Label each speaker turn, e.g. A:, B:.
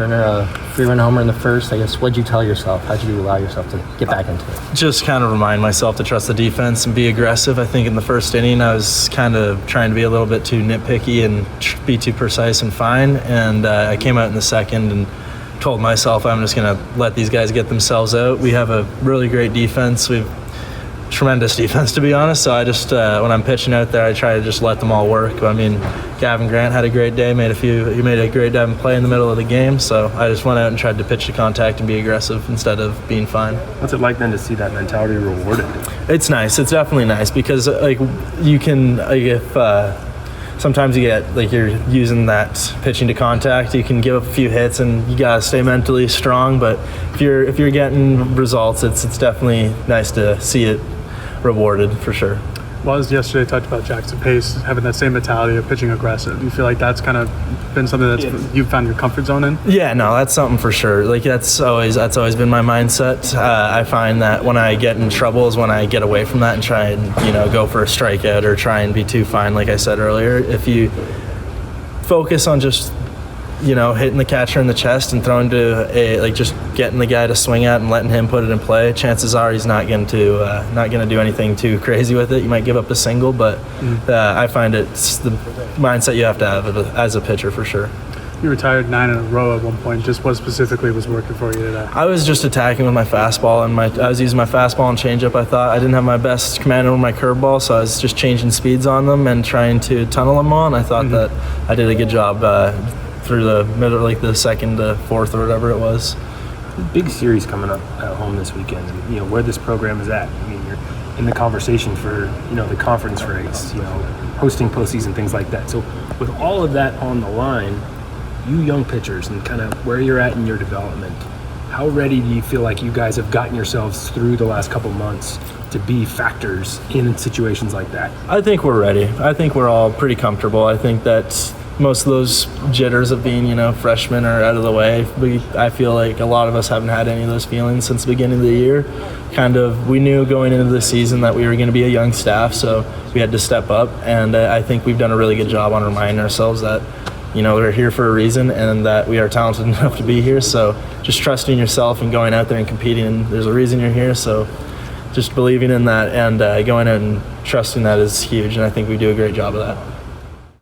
A: Turner, a 3-run homer in the first. I guess, what'd you tell yourself? How'd you allow yourself to get back into it?
B: Just kind of remind myself to trust the defense and be aggressive. I think in the first inning I was kind of trying to be a little bit too nitpicky and be too precise and fine, and I came out in the second and told myself I'm just going to let these guys get themselves out. We have a really great defense. We've tremendous defense, to be honest, so I just when I'm pitching out there I try to just let them all work. I mean, Gavin Grant had a great day, he made a great diving play in the middle of the game, so I just went out and tried to pitch to contact and be aggressive instead of being fine.
C: What's it like then to see that mentality rewarded?
B: It's nice. It's definitely nice because you can if sometimes you get you're using that pitching to contact, you can give up a few hits and you gotta stay mentally strong, but if you're getting results, it's definitely nice to see it rewarded for sure.
D: Well, as yesterday talked about Jackson Pace having that same mentality of pitching aggressive. Do you feel like that's kind of been something that's you've found your comfort zone in?
B: Yeah, no, that's something for sure. That's always been my mindset. I find that when I get in trouble is when I get away from that and try and go for a strikeout or try and be too fine. Like I said earlier, if you focus on just hitting the catcher in the chest and throwing to just getting the guy to swing at and letting him put it in play, chances are he's not going to do anything too crazy with it. You might give up a single, but I find it's the mindset you have to have as a pitcher for sure.
D: You retired 9 in a row at one point. Just what specifically was working for you today?
B: I was just attacking with my fastball, and I was using my fastball and changeup. I thought I didn't have my best command over my curveball, so I was just changing speeds on them and trying to tunnel them on. I thought that I did a good job through the middle, the second to fourth or whatever it was.
C: Big series coming up at home this weekend. And, where this program is at. I mean, you're in the conversation for the conference race, hosting postseason, things like that. So with all of that on the line, you young pitchers and kind of where you're at in your development, how ready do you feel like you guys have gotten yourselves through the last couple months to be factors in situations like that?
B: I think we're ready. I think we're all pretty comfortable. I think that most of those jitters of being, freshmen are out of the way. I feel like a lot of us haven't had any of those feelings since the beginning of the year. We knew going into the season that we were going to be a young staff, so we had to step up, and I think we've done a really good job on reminding ourselves that, we're here for a reason and that we are talented enough to be here. So just trusting yourself and going out there and competing, and there's a reason you're here, so just believing in that and going out and trusting that is huge, and I think we do a great job of that.